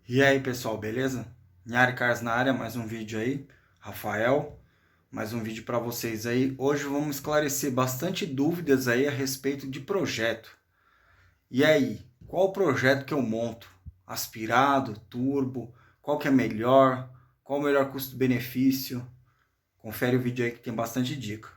E aí pessoal, beleza? Nhari Cars na área, mais um vídeo aí. Rafael, mais um vídeo para vocês aí. Hoje vamos esclarecer bastante dúvidas aí a respeito de projeto. E aí, qual o projeto que eu monto? Aspirado, turbo, qual que é melhor? Qual o melhor custo-benefício? Confere o vídeo aí que tem bastante dica.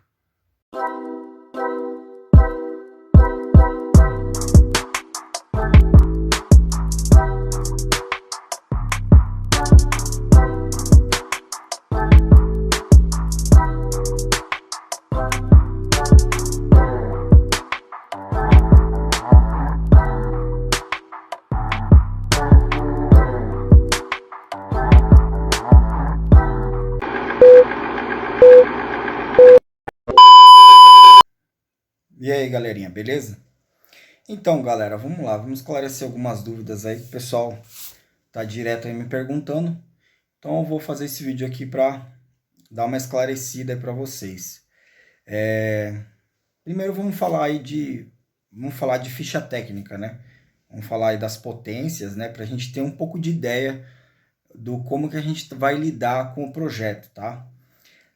E aí galerinha, beleza? Então galera, vamos lá, vamos esclarecer algumas dúvidas aí que o pessoal tá direto aí me perguntando. Então eu vou fazer esse vídeo aqui para dar uma esclarecida para vocês. Primeiro vamos falar de ficha técnica, né? Vamos falar aí das potências, né? Para a gente ter um pouco de ideia do como que a gente vai lidar com o projeto, tá?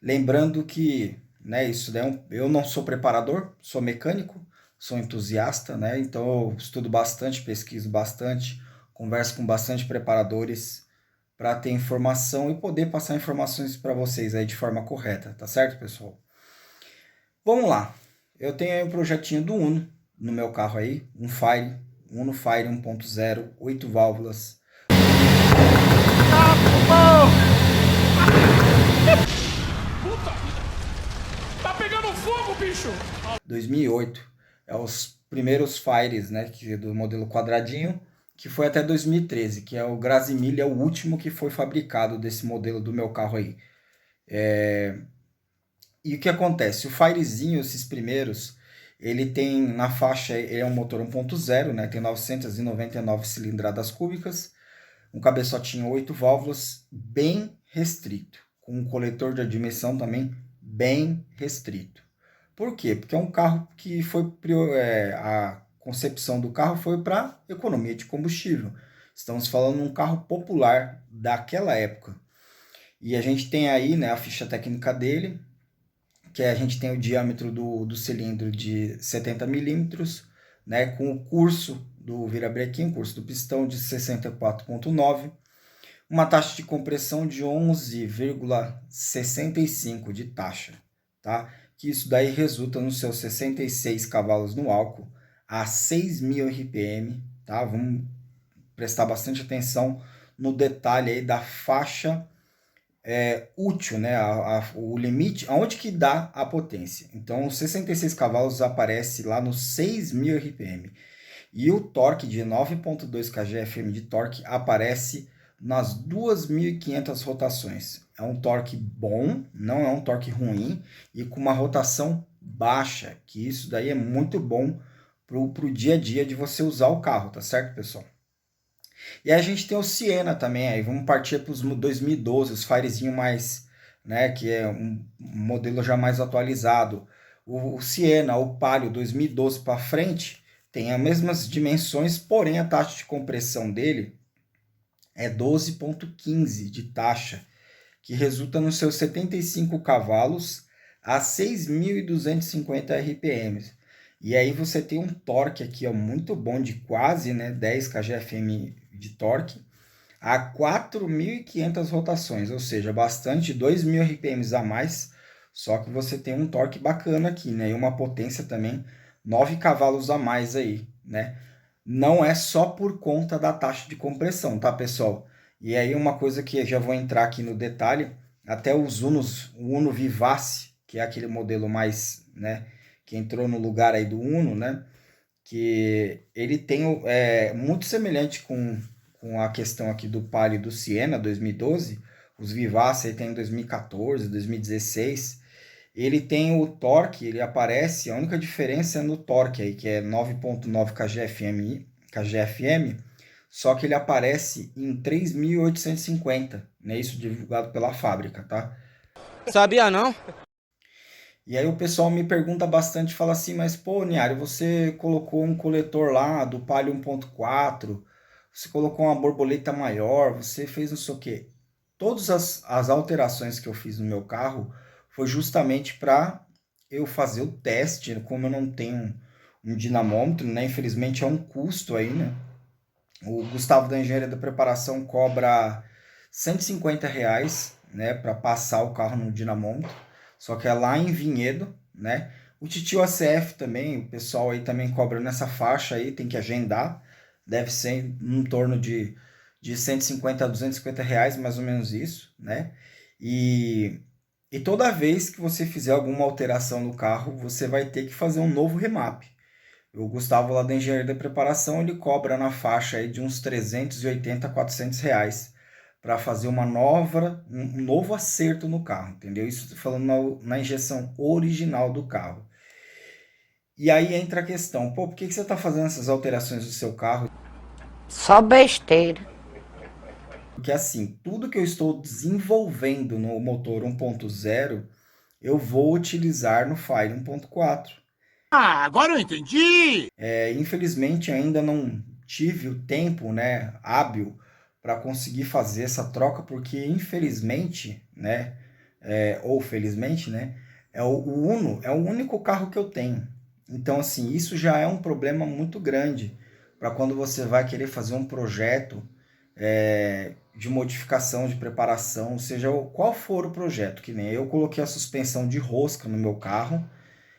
Lembrando que, né? Isso daí eu não sou preparador, sou mecânico, sou entusiasta, né? Então eu estudo bastante, pesquiso bastante, converso com bastante preparadores para ter informação e poder passar informações para vocês aí de forma correta, tá certo, pessoal? Vamos lá. Eu tenho aí um projetinho do Uno no meu carro aí, um Fire, Uno Fire 1.0, 8 válvulas. Puta! Tá pegando fogo, bicho! 2008. É os primeiros Fires, né, do modelo quadradinho, que foi até 2013, que é o Grasimilha, é o último que foi fabricado desse modelo do meu carro aí. E o que acontece? O Firezinho, esses primeiros, ele tem na faixa, ele é um motor 1.0, né? Tem 999 cilindradas cúbicas, um cabeçotinho 8 válvulas, bem restrito, com um coletor de admissão também bem restrito. Por quê? Porque é um carro que foi a concepção do carro foi para economia de combustível. Estamos falando de um carro popular daquela época. E a gente tem aí, né, a ficha técnica dele, que a gente tem o diâmetro do cilindro de 70 milímetros, né, com o curso do virabrequim, curso do pistão de 64,9, uma taxa de compressão de 11,65 de taxa, tá? Que isso daí resulta nos seus 66 cavalos no álcool a 6.000 RPM, tá? Vamos prestar bastante atenção no detalhe aí da faixa útil, né? O limite, aonde que dá a potência. Então, os 66 cavalos aparece lá nos 6.000 RPM. E o torque de 9,2 kgfm de torque aparece nas 2.500 rotações. É um torque bom, não é um torque ruim, e com uma rotação baixa, que isso daí é muito bom para o dia a dia de você usar o carro, tá certo, pessoal? E aí a gente tem o Siena também, aí vamos partir para os 2012, os Firezinho mais, né, que é um modelo já mais atualizado. O Siena, o Palio 2012 para frente, tem as mesmas dimensões, porém a taxa de compressão dele é 12,15 de taxa, que resulta nos seus 75 cavalos a 6.250 RPM. E aí você tem um torque aqui ó, muito bom, de quase, né, 10 kgfm de torque, a 4.500 rotações, ou seja, bastante, 2.000 RPMs a mais, só que você tem um torque bacana aqui, né, e uma potência também, 9 cavalos a mais aí, né. Não é só por conta da taxa de compressão, tá, pessoal? E aí uma coisa que eu já vou entrar aqui no detalhe, até os Unos, o Uno Vivace, que é aquele modelo mais, né, que entrou no lugar aí do Uno, né, que ele tem muito semelhante com a questão aqui do Palio e do Siena 2012, os Vivace aí tem em 2014, 2016, ele tem o torque, ele aparece, a única diferença é no torque aí, que é 9,9 kgfm, só que ele aparece em 3.850, né? Isso divulgado pela fábrica, tá? Sabia não? E aí o pessoal me pergunta bastante, fala assim, mas pô, Niário, você colocou um coletor lá do Palio 1.4, você colocou uma borboleta maior, você fez não sei o quê. Todas as alterações que eu fiz no meu carro foi justamente para eu fazer o teste, como eu não tenho um dinamômetro, né? Infelizmente é um custo aí, né? O Gustavo da Engenharia da Preparação cobra R$ 150, né, para passar o carro no dinamômetro, só que é lá em Vinhedo, né? O Titio ACF também, o pessoal aí também cobra nessa faixa aí, tem que agendar, deve ser em torno de 150 a R$ 250, mais ou menos isso, né? E, e toda vez que você fizer alguma alteração no carro, você vai ter que fazer um novo remap. O Gustavo lá da Engenharia da Preparação, ele cobra na faixa aí de uns 380 a R$ 400 para fazer um novo acerto no carro, entendeu? Isso falando na injeção original do carro. E aí entra a questão, pô, por que você está fazendo essas alterações no seu carro? Só besteira. Porque assim, tudo que eu estou desenvolvendo no motor 1.0, eu vou utilizar no Fire 1.4. Ah, agora eu entendi! Infelizmente ainda não tive o tempo, né, hábil para conseguir fazer essa troca, porque infelizmente, né, ou felizmente, né, o Uno é o único carro que eu tenho. Então, assim, isso já é um problema muito grande para quando você vai querer fazer um projeto de modificação, de preparação, seja qual for o projeto, que nem eu coloquei a suspensão de rosca no meu carro,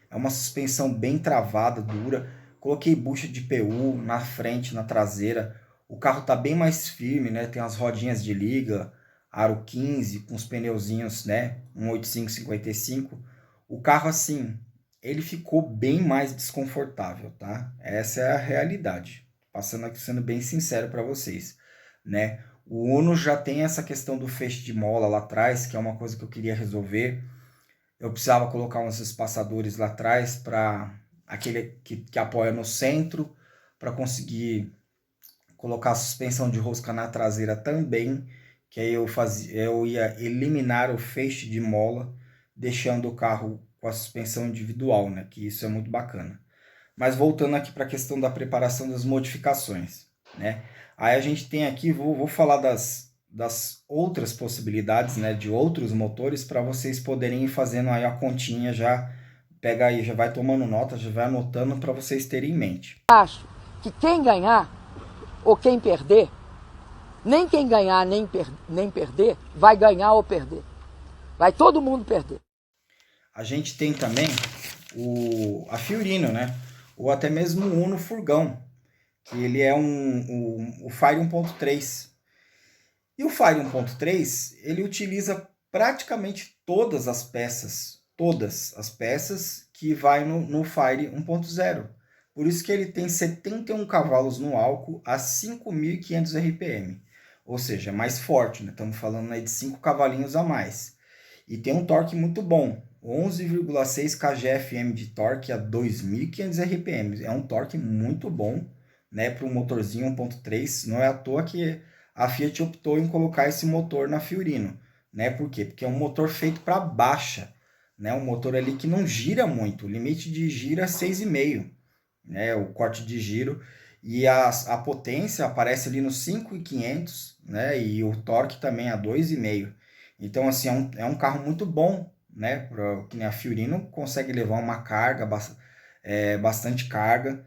é uma suspensão bem travada, dura. Coloquei bucha de PU na frente, na traseira. O carro tá bem mais firme, né? Tem as rodinhas de liga, aro 15, com os pneuzinhos, né? 185/55. O carro, assim, ele ficou bem mais desconfortável, tá? Essa é a realidade. Passando aqui, sendo bem sincero para vocês, né? O Uno já tem essa questão do feixe de mola lá atrás, que é uma coisa que eu queria resolver. Eu precisava colocar uns espaçadores lá atrás para aquele que apoia no centro, para conseguir colocar a suspensão de rosca na traseira também, que aí eu ia eliminar o feixe de mola, deixando o carro com a suspensão individual, né? Que isso é muito bacana. Mas voltando aqui para a questão da preparação das modificações, né? Aí a gente tem aqui, vou falar das outras possibilidades, né, de outros motores para vocês poderem ir fazendo aí a continha já, pega aí, já vai tomando nota, já vai anotando para vocês terem em mente. Acho que quem ganhar ou quem perder, nem quem ganhar nem perder, vai ganhar ou perder. Vai todo mundo perder. A gente tem também a Fiorino, né? Ou até mesmo o Uno Furgão, que ele é o Fire 1.3. E o Fire 1.3, ele utiliza praticamente todas as peças que vai no Fire 1.0. Por isso que ele tem 71 cavalos no álcool a 5.500 RPM. Ou seja, é mais forte, né? Estamos falando aí de 5 cavalinhos a mais. E tem um torque muito bom, 11,6 kgfm de torque a 2.500 RPM. É um torque muito bom, né, para um motorzinho 1.3. Não é à toa que a Fiat optou em colocar esse motor na Fiorino, né? Por quê? Porque é um motor feito para baixa, né? Um motor ali que não gira muito, o limite de giro é 6,5, né? O corte de giro, e a potência aparece ali nos 5.500, né? E o torque também a 2,5. Então, assim, é um carro muito bom, né? Que nem a Fiorino consegue levar uma carga, bastante carga,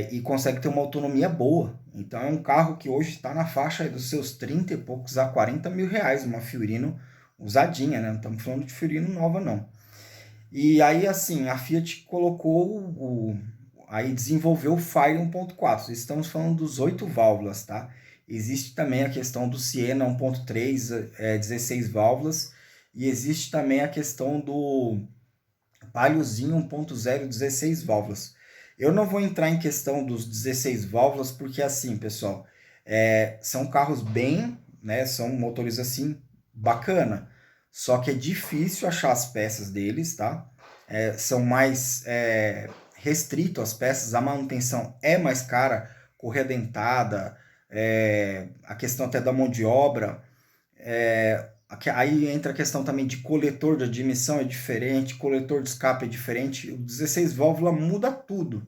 e consegue ter uma autonomia boa. Então é um carro que hoje está na faixa dos seus 30 e poucos a 40 mil reais, uma Fiorino usadinha, né? Não estamos falando de Fiorino nova, não. E aí, assim, a Fiat colocou aí desenvolveu o Fire 1.4. Estamos falando dos 8 válvulas, tá? Existe também a questão do Siena 1.3, 16 válvulas. E existe também a questão do Paliozinho 1.0, 16 válvulas. Eu não vou entrar em questão dos 16 válvulas, porque assim, pessoal, são carros bem, né? São motores assim, bacana. Só que é difícil achar as peças deles, tá? São mais restrito as peças, a manutenção é mais cara, correia dentada, a questão até da mão de obra. Aí entra a questão também de coletor de admissão é diferente, coletor de escape é diferente. O 16 válvula muda tudo,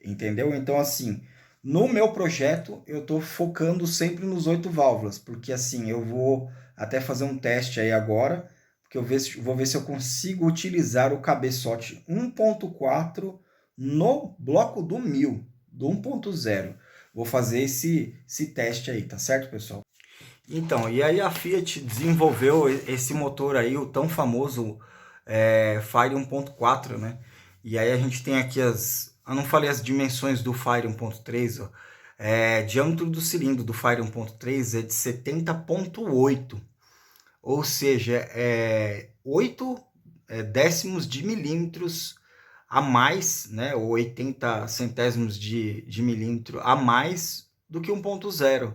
entendeu? Então, assim, No meu projeto, eu estou focando sempre nos 8 válvulas, porque assim, eu vou até fazer um teste aí agora, porque vou ver se eu consigo utilizar o cabeçote 1.4 no bloco do 1000, do 1.0. Vou fazer esse teste aí, tá certo, pessoal? Então, e aí a Fiat desenvolveu esse motor aí, o tão famoso Fire 1.4, né? E aí a gente tem aqui eu não falei as dimensões do Fire 1.3, ó. Diâmetro do cilindro do Fire 1.3 é de 70,8, ou seja, 8 décimos de milímetros a mais, né? Ou 80 centésimos de milímetro a mais do que 1.0.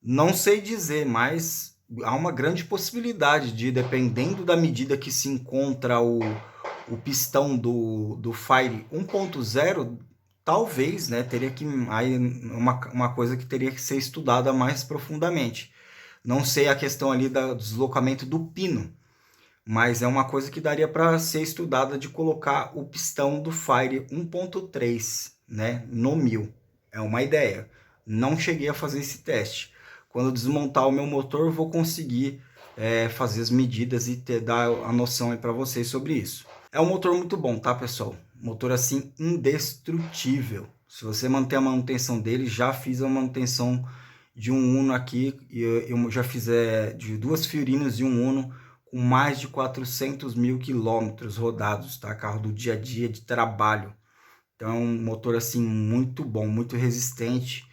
Não sei dizer, mas há uma grande possibilidade de, dependendo da medida que se encontra o pistão do Fire 1.0, talvez, né, teria que aí uma coisa que teria que ser estudada mais profundamente. Não sei a questão ali do deslocamento do pino, mas é uma coisa que daria para ser estudada de colocar o pistão do Fire 1.3, né, no 1000. É uma ideia. Não cheguei a fazer esse teste. Quando desmontar o meu motor, vou conseguir fazer as medidas e dar a noção aí para vocês sobre isso. É um motor muito bom, tá, pessoal? Motor assim indestrutível. Se você manter a manutenção dele, já fiz a manutenção de um Uno aqui, e eu já fiz de 2 Fiorinos e um Uno com mais de 400 mil quilômetros rodados, tá? Carro do dia a dia, de trabalho. Então é um motor assim muito bom, muito resistente,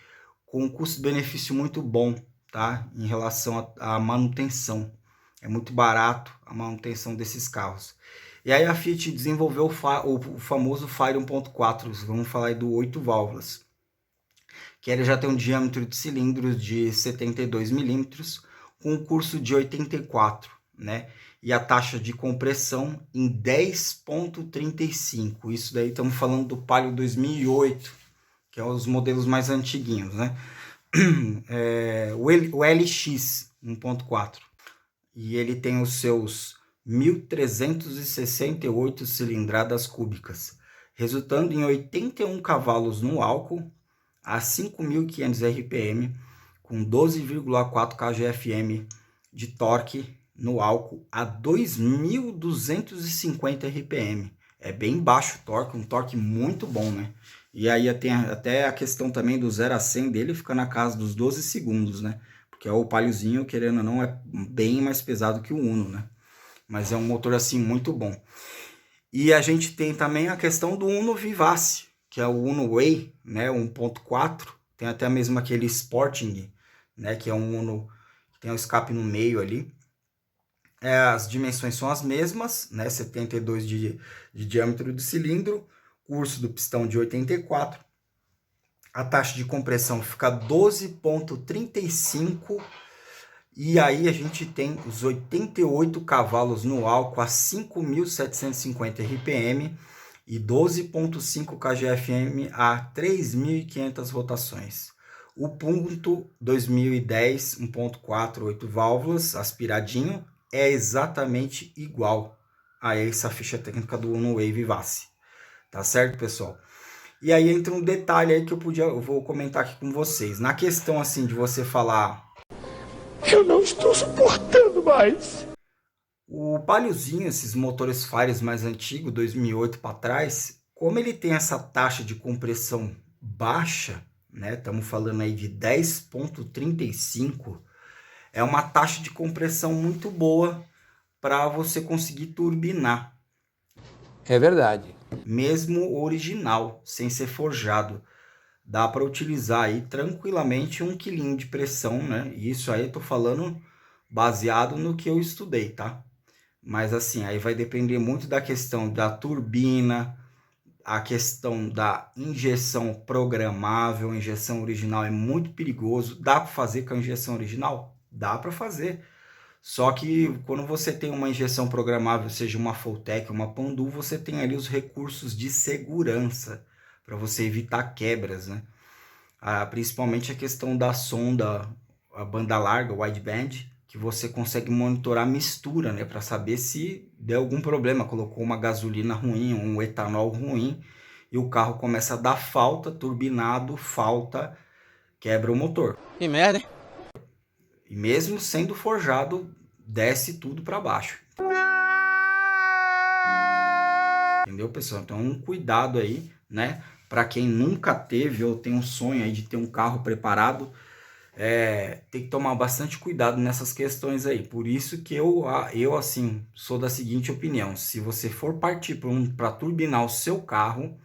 com um custo-benefício muito bom, tá? Em relação à manutenção. É muito barato a manutenção desses carros. E aí a Fiat desenvolveu o famoso Fire 1.4, vamos falar aí do 8 válvulas, que ele já tem um diâmetro de cilindros de 72 milímetros, com um curso de 84, né? E a taxa de compressão em 10,35. Isso daí estamos falando do Palio 2008, que é os modelos mais antiguinhos, né? O LX 1.4. E ele tem os seus 1.368 cilindradas cúbicas, resultando em 81 cavalos no álcool a 5.500 RPM, com 12,4 kgfm de torque no álcool a 2.250 RPM. É bem baixo o torque, um torque muito bom, né? E aí tem até a questão também do 0 a 100 dele, fica na casa dos 12 segundos, né? Porque o Paliozinho, querendo ou não, é bem mais pesado que o Uno, né? Mas é um motor assim muito bom. E a gente tem também a questão do Uno Vivace, que é o Uno Way, né, 1.4, tem até mesmo aquele Sporting, né, que é um Uno que tem um escape no meio ali. As dimensões são as mesmas, né, 72 de diâmetro do cilindro, curso do pistão de 84, a taxa de compressão fica 12,35, e aí a gente tem os 88 cavalos no álcool a 5.750 RPM, e 12,5 kgfm a 3.500 rotações. O ponto 2010 1.4, 8 válvulas, aspiradinho, é exatamente igual a essa ficha técnica do Uno Way Vivace. Tá certo, pessoal? E aí entra um detalhe aí que eu vou comentar aqui com vocês. Na questão assim de você falar... Eu não estou suportando mais. O Paliozinho, esses motores Fires mais antigos, 2008 para trás, como ele tem essa taxa de compressão baixa, né? Estamos falando aí de 10,35, é uma taxa de compressão muito boa para você conseguir turbinar. É verdade. Mesmo o original, sem ser forjado. Dá para utilizar aí tranquilamente 1 kg de pressão, né? E isso aí eu tô falando baseado no que eu estudei, tá? Mas assim, aí vai depender muito da questão da turbina, a questão da injeção programável. A injeção original é muito perigoso. Dá para fazer com a injeção original? Dá para fazer. Só que quando você tem uma injeção programável, seja uma Fulltech, uma Pandu, você tem ali os recursos de segurança para você evitar quebras, né? Principalmente a questão da sonda, a banda larga, wideband, que você consegue monitorar a mistura, né, para saber se deu algum problema, colocou uma gasolina ruim, um etanol ruim, e o carro começa a dar falta, turbinado, falta, quebra o motor. Que merda, hein? E mesmo sendo forjado, desce tudo para baixo. Entendeu, pessoal? Então, um cuidado aí, né? Para quem nunca teve ou tem um sonho aí de ter um carro preparado, tem que tomar bastante cuidado nessas questões aí. Por isso que eu assim, sou da seguinte opinião. Se você for partir para turbinar o seu carro,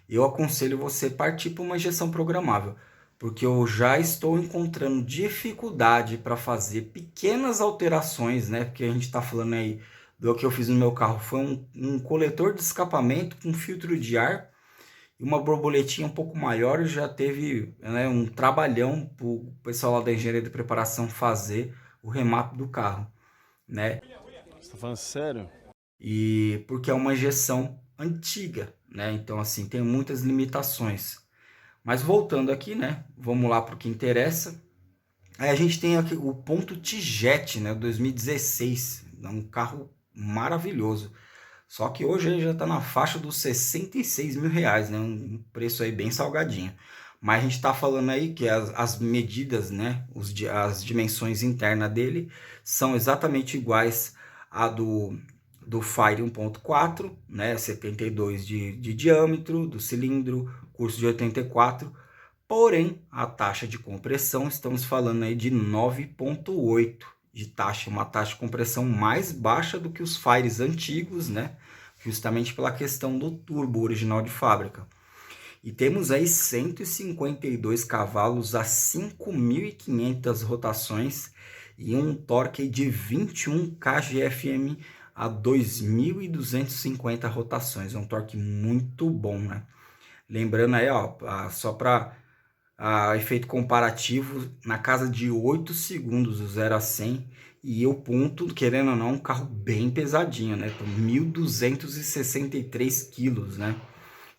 eu aconselho você partir para uma injeção programável. Porque eu já estou encontrando dificuldade para fazer pequenas alterações, né? Porque a gente está falando aí do que eu fiz no meu carro. Foi um coletor de escapamento com filtro de ar e uma borboletinha um pouco maior. Já teve, né, um trabalhão para o pessoal lá da engenharia de preparação fazer o remap do carro, né? Você tá falando sério? E porque é uma injeção antiga, né? Então, assim, tem muitas limitações. Mas voltando aqui, né? Vamos lá para o que interessa. Aí a gente tem aqui o Ponto T-Jet, né? 2016. É um carro maravilhoso. Só que hoje ele já está na faixa dos 66 mil reais, né? Um preço aí bem salgadinho. Mas a gente está falando aí que as medidas, né? As dimensões internas dele são exatamente iguais à do Fire 1.4, né? 72 de diâmetro, do cilindro, curso de 84. Porém, a taxa de compressão, estamos falando aí de 9.8 de taxa, uma taxa de compressão mais baixa do que os Fires antigos, né? Justamente pela questão do turbo original de fábrica. E temos aí 152 cavalos a 5.500 rotações e um torque de 21 kgfm a 2.250 rotações. É um torque muito bom, né? Lembrando aí, ó, só para efeito comparativo, na casa de 8 segundos do 0 a 100, e o ponto, querendo ou não, um carro bem pesadinho, né? 1.263 quilos, né?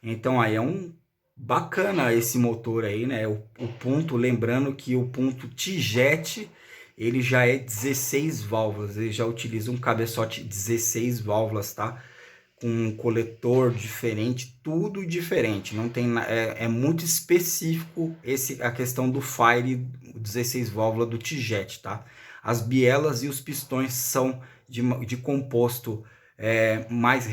Então aí é um bacana esse motor aí, né? O ponto, lembrando que o ponto T-Jet, ele já é 16 válvulas, ele já utiliza um cabeçote 16 válvulas, tá? Com um coletor diferente, tudo diferente, não tem, é muito específico a questão do Fire 16 válvula do T-Jet, tá? As bielas e os pistões são de composto mais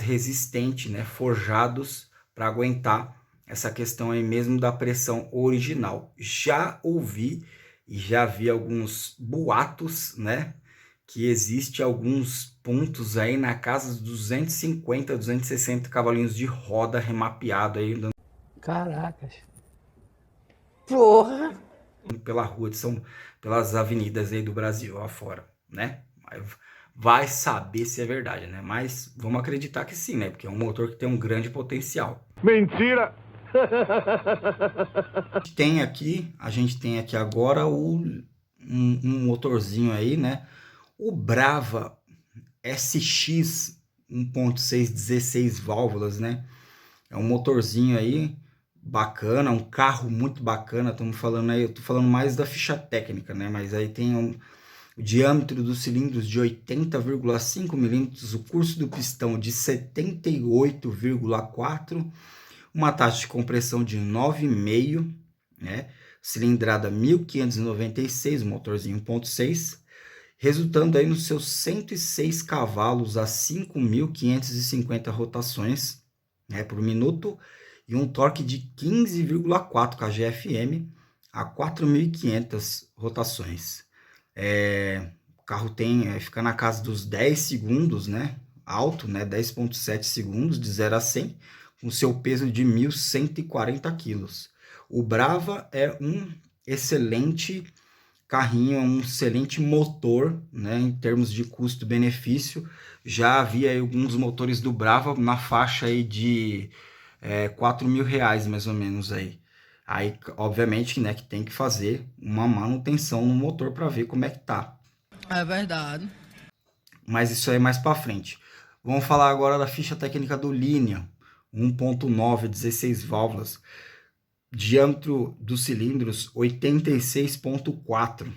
resistente, né? Forjados para aguentar essa questão aí mesmo da pressão original. Já ouvi e já vi alguns boatos, né? Que existe alguns pontos aí na casa dos 250, 260 cavalinhos de roda remapeado aí Caracas. Porra! pela rua pelas avenidas aí do Brasil afora, né? Vai saber se é verdade, né? Mas vamos acreditar que sim, né? Porque é um motor que tem um grande potencial. Mentira! A gente tem aqui agora um motorzinho aí, né? O Brava SX 1.6 16 válvulas, né? É um motorzinho aí bacana, um carro muito bacana. Estamos falando aí, eu tô falando mais da ficha técnica, né? Mas aí tem o diâmetro dos cilindros de 80,5 milímetros, o curso do pistão de 78,4, uma taxa de compressão de 9,5, né? Cilindrada 1596, motorzinho 1.6, resultando aí nos seus 106 cavalos a 5.550 rotações, né, por minuto, e um torque de 15,4 kgfm a 4.500 rotações. O carro fica na casa dos 10 segundos, né, alto, né, 10,7 segundos de 0 a 100, com seu peso de 1.140 quilos. O Brava é um excelente carrinho, um excelente motor, né, em termos de custo-benefício. Já havia alguns motores do Brava na faixa aí de 4 mil reais, mais ou menos aí. Aí, obviamente, né, que tem que fazer uma manutenção no motor para ver como é que tá. É verdade. Mas isso aí é mais para frente. Vamos falar agora da ficha técnica do Linea 1.9, 16 válvulas. Diâmetro dos cilindros 86,4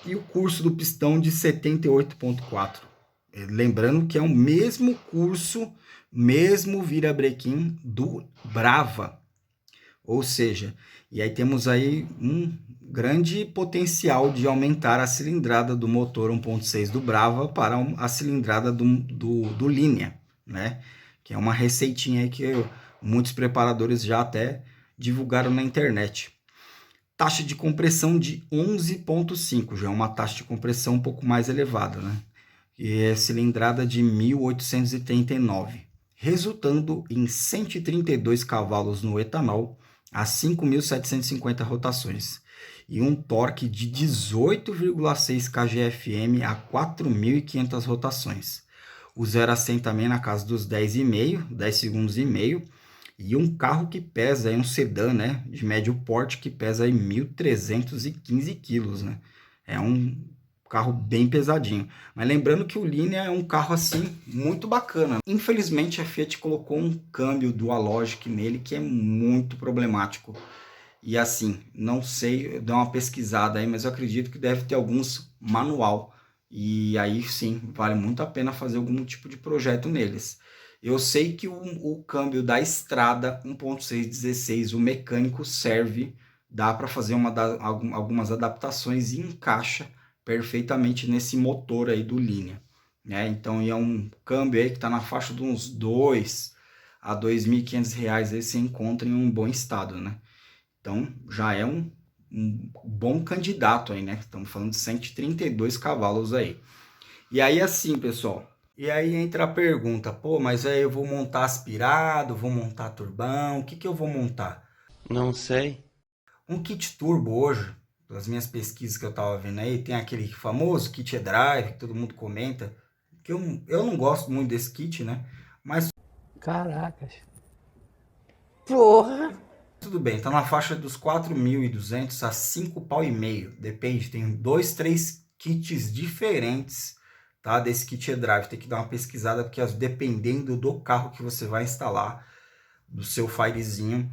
e o curso do pistão de 78,4. Lembrando que é o mesmo curso, mesmo virabrequim do Brava. Ou seja, e aí temos aí um grande potencial de aumentar a cilindrada do motor 1.6 do Brava para a cilindrada do Linea, né? Que é uma receitinha aí que muitos preparadores já até divulgaram na internet. Taxa de compressão de 11.5, já é uma taxa de compressão um pouco mais elevada, né? E é cilindrada de 1839, resultando em 132 cavalos no etanol a 5.750 rotações e um torque de 18,6 kgfm a 4.500 rotações. O 0 a 100 também na casa dos 10 segundos e meio, e um carro que pesa, um sedã, né, de médio porte, que pesa aí 1.315 quilos, né? É um carro bem pesadinho. Mas lembrando que o Linea é um carro assim muito bacana. Infelizmente a Fiat colocou um câmbio Dualogic nele que é muito problemático. E assim, não sei, eu dei uma pesquisada aí, mas eu acredito que deve ter alguns manual. E aí sim, vale muito a pena fazer algum tipo de projeto neles. Eu sei que o câmbio da Estrada 1.616, o mecânico serve, dá para fazer algumas adaptações e encaixa perfeitamente nesse motor aí do Linea, né? Então é um câmbio aí que está na faixa de uns R$2.000 a R$2.500 aí você encontra em um bom estado, né? Então já é um bom candidato aí, né? Estamos falando de 132 cavalos aí. E aí assim, pessoal, e aí entra a pergunta, pô, mas aí eu vou montar aspirado, vou montar turbão, o que que eu vou montar? Não sei. Um kit turbo hoje, das minhas pesquisas que eu tava vendo aí, tem aquele famoso kit e-drive, que todo mundo comenta, que eu não gosto muito desse kit, né? Mas Caracas. Porra! tudo bem, tá na faixa dos 4.200 a 5 pau e meio, depende, tem 2, 3 kits diferentes, tá? Desse kit e-drive, tem que dar uma pesquisada, porque dependendo do carro que você vai instalar, do seu Firezinho,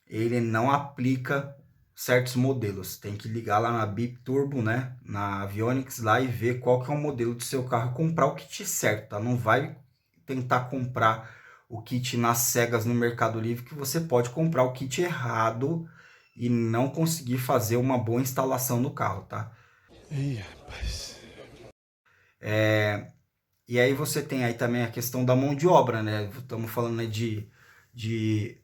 ele não aplica certos modelos. Tem que ligar lá na Bip Turbo, né, na Avionics lá e ver qual que é o modelo do seu carro, comprar o kit certo, tá? Não vai tentar comprar o kit nas cegas no Mercado Livre, que você pode comprar o kit errado e não conseguir fazer uma boa instalação no carro, tá? Ih, rapaz. E aí você tem aí também a questão da mão de obra, né? Estamos falando, né,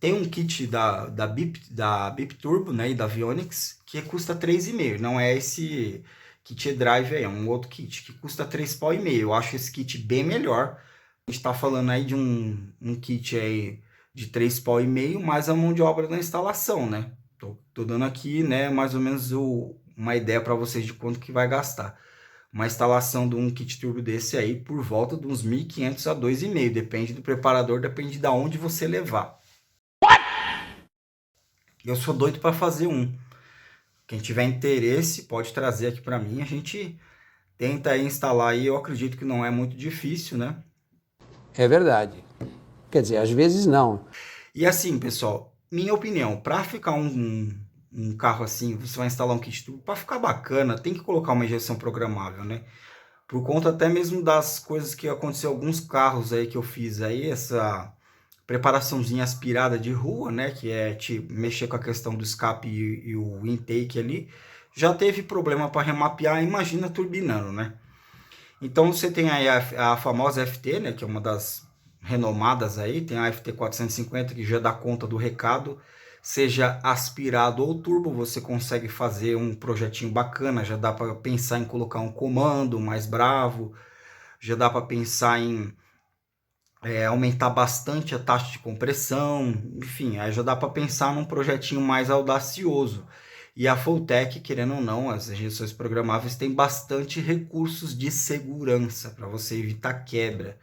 tem um kit da Bip Turbo, né, e da Avionics, que custa R$3,5. Não é esse kit e-drive aí, é um outro kit que custa R$3,5 pau. Eu acho esse kit bem melhor. A gente está falando aí de um kit aí de R$3,5 pau, mais a mão de obra da instalação, né? Tô dando aqui, né, mais ou menos uma ideia para vocês de quanto que vai gastar. Uma instalação de um kit turbo desse aí por volta de uns 1.500 a R$2,5. Depende do preparador, depende de onde você levar. Eu sou doido para fazer um. Quem tiver interesse pode trazer aqui para mim. A gente tenta aí instalar aí. Eu acredito que não é muito difícil, né? É verdade. Quer dizer, às vezes não. E assim, pessoal, minha opinião, para ficar um carro assim, você vai instalar um kit turbo, para ficar bacana, tem que colocar uma injeção programável, né? Por conta até mesmo das coisas que aconteceu, alguns carros aí que eu fiz aí, essa preparaçãozinha aspirada de rua, né? Que é mexer com a questão do escape e o intake ali, já teve problema para remapear, imagina turbinando, né? Então você tem aí a famosa FT, né? Que é uma das renomadas aí, tem a FT 450 que já dá conta do recado, seja aspirado ou turbo, você consegue fazer um projetinho bacana, já dá para pensar em colocar um comando mais bravo, já dá para pensar em aumentar bastante a taxa de compressão, enfim, aí já dá para pensar num projetinho mais audacioso. E a Fulltech, querendo ou não, as injeções programáveis têm bastante recursos de segurança para você evitar quebra.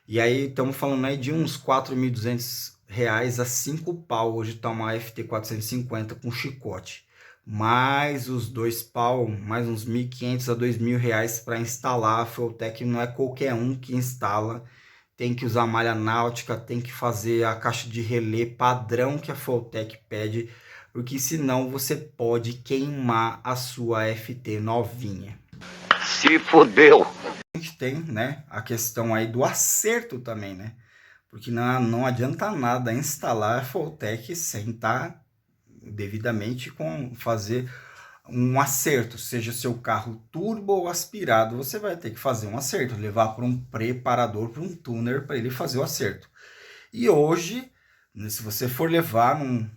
E aí estamos falando aí de uns R$4.200 a 5 pau. Hoje está uma FT 450 com chicote. Mais os 2 pau, mais uns R$1.500 a R$2.000 para instalar. A Fulltech não é qualquer um que instala. Tem que usar malha náutica, tem que fazer a caixa de relé padrão que a Fulltech pede, porque senão você pode queimar a sua FT novinha. Se fodeu. gente tem, né, a questão aí do acerto também, né? Porque não adianta nada instalar a Fulltech sem estar devidamente fazer um acerto, seja seu carro turbo ou aspirado, você vai ter que fazer um acerto, levar para um preparador, para um tuner, para ele fazer o acerto. E hoje, se você for levar um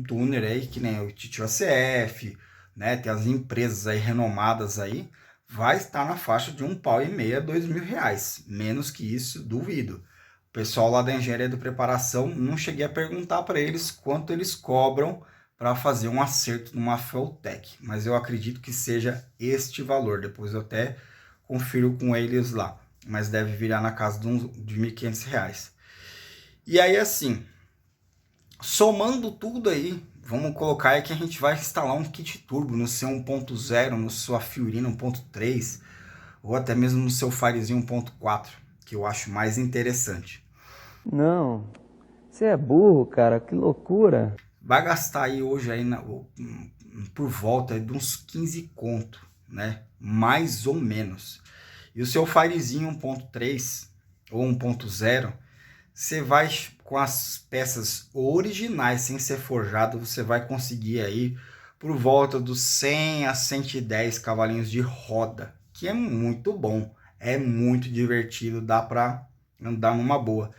tuner aí, que nem o Titio ACF, né, tem as empresas aí renomadas aí, vai estar na faixa de R$1,500 a R$2.000. Menos que isso, duvido. O pessoal lá da engenharia de preparação, não cheguei a perguntar para eles quanto eles cobram para fazer um acerto numa Fulltech, mas eu acredito que seja este valor. Depois eu até confiro com eles lá, mas deve virar na casa de R$1.500. E aí, assim, somando tudo aí, vamos colocar aí que a gente vai instalar um kit turbo no seu 1.0, no sua Fiorino 1.3, ou até mesmo no seu Firezinho 1.4, que eu acho mais interessante. Não, você é burro, cara, que loucura. Vai gastar aí hoje aí por volta de uns 15 conto, né? Mais ou menos. E o seu Firezinho 1.3 ou 1.0, você vai com as peças originais, sem ser forjado, você vai conseguir aí por volta dos 100 a 110 cavalinhos de roda, que é muito bom, é muito divertido, dá para andar numa boa.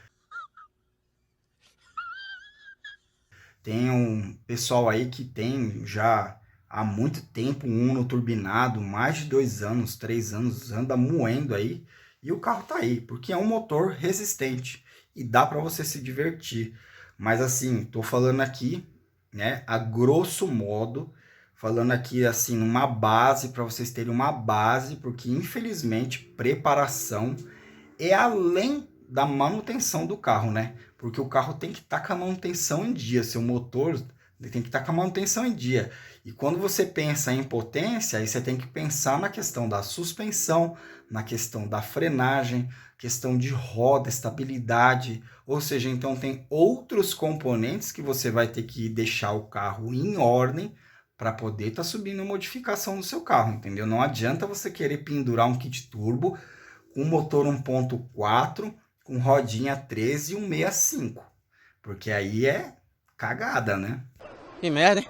Tem um pessoal aí que tem já há muito tempo um Uno turbinado, mais de 2 anos, 3 anos, anda moendo aí, e o carro tá aí, porque é um motor resistente e dá para você se divertir. Mas assim, tô falando aqui, né, a grosso modo, falando aqui assim, uma base, para vocês terem uma base, porque infelizmente preparação é além da manutenção do carro, né? Porque o carro tem que estar com a manutenção em dia, seu motor tem que estar com a manutenção em dia. E quando você pensa em potência, aí você tem que pensar na questão da suspensão, na questão da frenagem, questão de roda, estabilidade, ou seja, então tem outros componentes que você vai ter que deixar o carro em ordem para poder estar subindo a modificação do seu carro, entendeu? Não adianta você querer pendurar um kit turbo com motor 1.4, com rodinha 13 e 165, porque aí é cagada, né? Que merda, hein?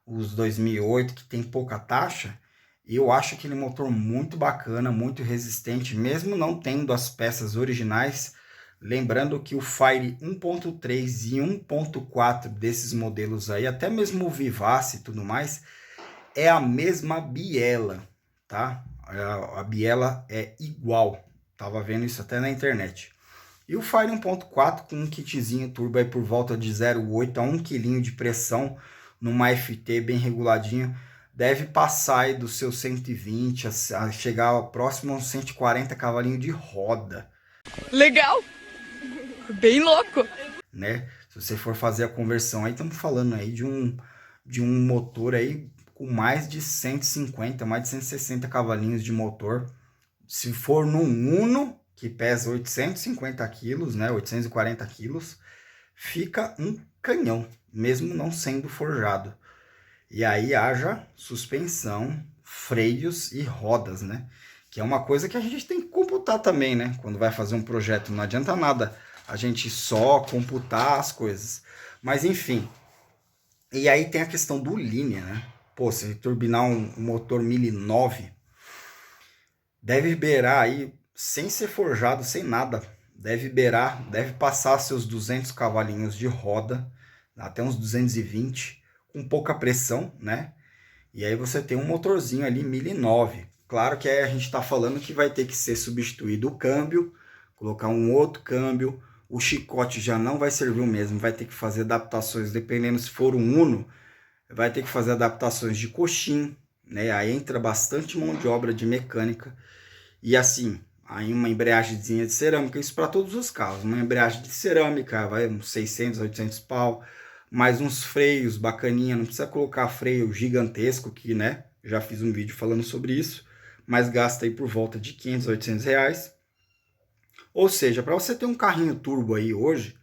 Os 2008 que tem pouca taxa, eu acho aquele motor muito bacana, muito resistente, mesmo não tendo as peças originais. Lembrando que o Fire 1.3 e 1.4 desses modelos aí, até mesmo o Vivace e tudo mais, é a mesma biela, tá? A biela é igual, tava vendo isso até na internet. E o Fire 1.4 com um kitzinho turbo aí por volta de 0,8 a 1 kg de pressão, numa FT bem reguladinho, deve passar aí dos seus 120 a chegar próximo a uns 140 cavalinhos de roda. Legal! Bem louco! Né? Se você for fazer a conversão aí, estamos falando aí de um motor aí com mais de 150, mais de 160 cavalinhos de motor. Se for num Uno, que pesa 850 quilos, né, 840 quilos, fica um canhão, mesmo não sendo forjado. E aí haja suspensão, freios e rodas, né? Que é uma coisa que a gente tem que computar também, né? Quando vai fazer um projeto, não adianta nada a gente só computar as coisas. Mas enfim, e aí tem a questão do linha, né? Pô, se turbinar um motor 1009, deve beirar aí, sem ser forjado, sem nada, deve passar seus 200 cavalinhos de roda, até uns 220, com pouca pressão, né? E aí você tem um motorzinho ali 1009. Claro que aí a gente está falando que vai ter que ser substituído o câmbio, colocar um outro câmbio, o chicote já não vai servir o mesmo, vai ter que fazer adaptações, dependendo se for um Uno, vai ter que fazer adaptações de coxim, né? Aí entra bastante mão de obra de mecânica. E assim, aí uma embreagemzinha de cerâmica, isso para todos os carros, uma embreagem de cerâmica, vai uns 600, 800 pau, mais uns freios bacaninha, não precisa colocar freio gigantesco, que, né, já fiz um vídeo falando sobre isso, mas gasta aí por volta de 500, 800 reais. Ou seja, para você ter um carrinho turbo aí hoje,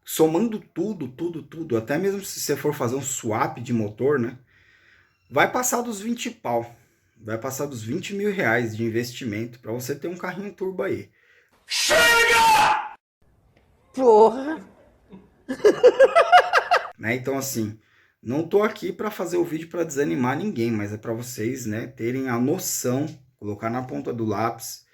somando tudo, até mesmo se você for fazer um swap de motor, né, vai passar dos 20 pau. vai passar dos 20 mil reais de investimento para você ter um carrinho turbo aí. Porra! Né? Então, assim, não tô aqui para fazer o vídeo para desanimar ninguém, mas é para vocês, né, terem a noção, colocar na ponta do lápis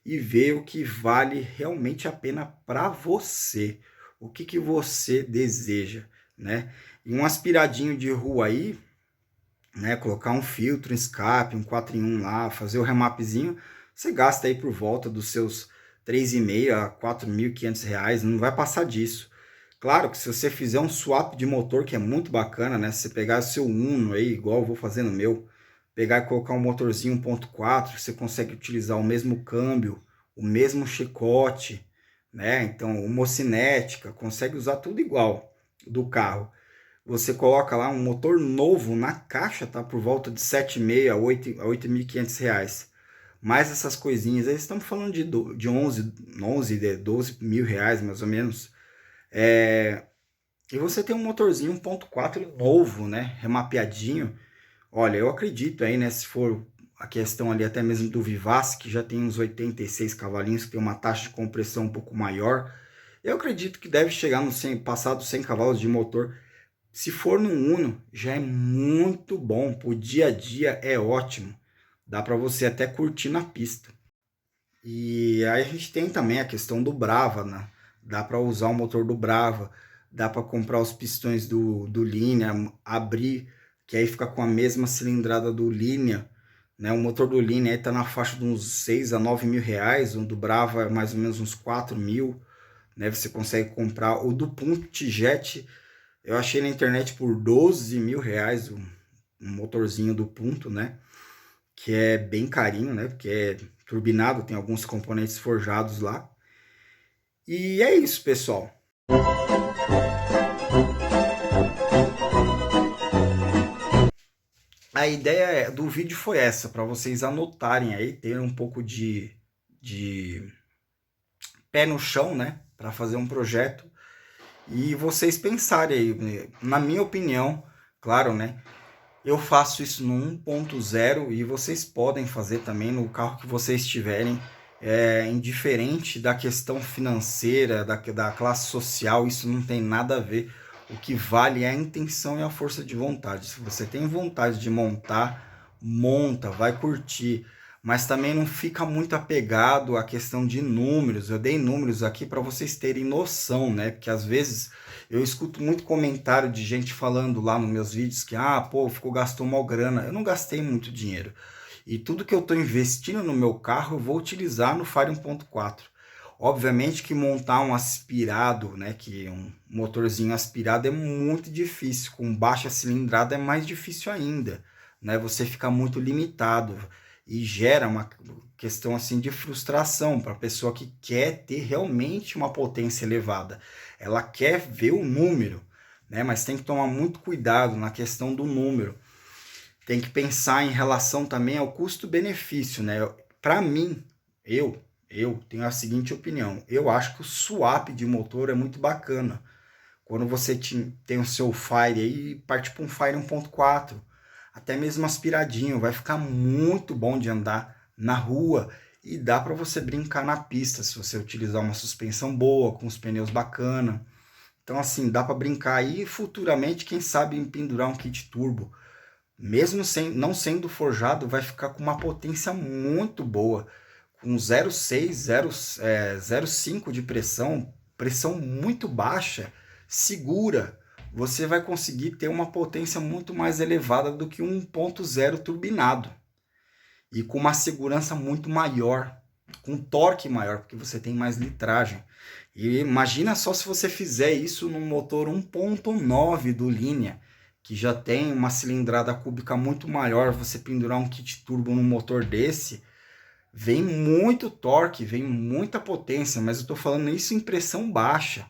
e ver o que vale realmente a pena para você, o que que você deseja, né? E um aspiradinho de rua aí, né, colocar um filtro, um escape, um 4 em 1 lá, fazer o remapzinho, você gasta aí por volta dos seus 3.500 a 4.500 reais, não vai passar disso. Claro que se você fizer um swap de motor, que é muito bacana, né? Se você pegar o seu Uno aí, igual eu vou fazer no meu, pegar e colocar um motorzinho 1.4, você consegue utilizar o mesmo câmbio, o mesmo chicote, né? Então, homocinética, consegue usar tudo igual do carro. Você coloca lá um motor novo na caixa, tá? Por volta de 7.500 a 8.500 reais. Mais essas coisinhas, aí estamos falando de 12 mil reais, mais ou menos. E você tem um motorzinho 1.4 novo, né? Remapeadinho. Olha, eu acredito aí, né? Se for a questão ali até mesmo do Vivace, que já tem uns 86 cavalinhos, que tem uma taxa de compressão um pouco maior. Eu acredito que deve chegar no 100, passar dos 100 cavalos de motor. Se for no Uno, já é muito bom. Pro dia a dia é ótimo. Dá para você até curtir na pista. E aí a gente tem também a questão do Brava, né? Dá para usar o motor do Brava, dá para comprar os pistões do Linea, abrir, que aí fica com a mesma cilindrada do Linea, né? O motor do Linea está na faixa de uns 6 a 9 mil reais, o do Brava é mais ou menos uns 4 mil, né? Você consegue comprar o do Puntijet, eu achei na internet por 12 mil reais, um motorzinho do Punto, né? Que é bem carinho, né? Porque é turbinado, tem alguns componentes forjados lá. E é isso, pessoal. A ideia do vídeo foi essa, para vocês anotarem aí, ter um pouco de pé no chão, né? Para fazer um projeto. E vocês pensarem aí, na minha opinião, claro, né? Eu faço isso no 1.0 e vocês podem fazer também no carro que vocês tiverem, indiferente da questão financeira, da classe social, isso não tem nada a ver. O que vale é a intenção e a força de vontade. Se você tem vontade de montar, monta, vai curtir. Mas também não fica muito apegado à questão de números. Eu dei números aqui para vocês terem noção, né? Porque às vezes eu escuto muito comentário de gente falando lá nos meus vídeos que, gastou mal grana. Eu não gastei muito dinheiro. E tudo que eu estou investindo no meu carro, eu vou utilizar no Fire 1.4. Obviamente que montar um aspirado, né? Que um motorzinho aspirado é muito difícil. Com baixa cilindrada é mais difícil ainda, né? Você fica muito limitado. E gera uma questão assim de frustração para a pessoa que quer ter realmente uma potência elevada. Ela quer ver o número, né? Mas tem que tomar muito cuidado na questão do número. Tem que pensar em relação também ao custo-benefício, né? Para mim, eu tenho a seguinte opinião. Eu acho que o swap de motor é muito bacana. Quando você tem o seu Fire aí, parte para um Fire 1.4. Até mesmo aspiradinho, vai ficar muito bom de andar na rua e dá para você brincar na pista se você utilizar uma suspensão boa, com os pneus bacana. Então assim, dá para brincar aí futuramente, quem sabe pendurar um kit turbo. Mesmo não sendo forjado, vai ficar com uma potência muito boa, com 0,6, 0,5 de pressão muito baixa, segura. Você vai conseguir ter uma potência muito mais elevada do que um 1.0 turbinado. E com uma segurança muito maior, com torque maior, porque você tem mais litragem. E imagina só se você fizer isso num motor 1.9 do Linea, que já tem uma cilindrada cúbica muito maior, você pendurar um kit turbo num motor desse, vem muito torque, vem muita potência, mas eu estou falando isso em pressão baixa.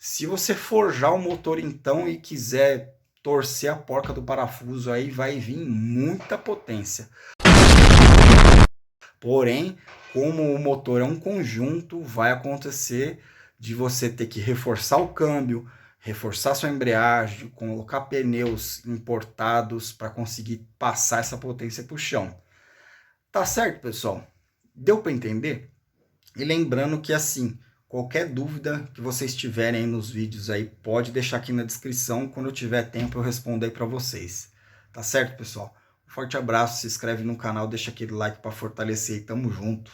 Se você forjar o motor então e quiser torcer a porca do parafuso, aí vai vir muita potência. Porém, como o motor é um conjunto, vai acontecer de você ter que reforçar o câmbio, reforçar sua embreagem, colocar pneus importados para conseguir passar essa potência para o chão. Tá certo, pessoal? Deu para entender? E lembrando que, assim, qualquer dúvida que vocês tiverem aí nos vídeos aí, pode deixar aqui na descrição. Quando eu tiver tempo, eu respondo aí para vocês. Tá certo, pessoal? Um forte abraço, se inscreve no canal, deixa aquele like para fortalecer e tamo junto.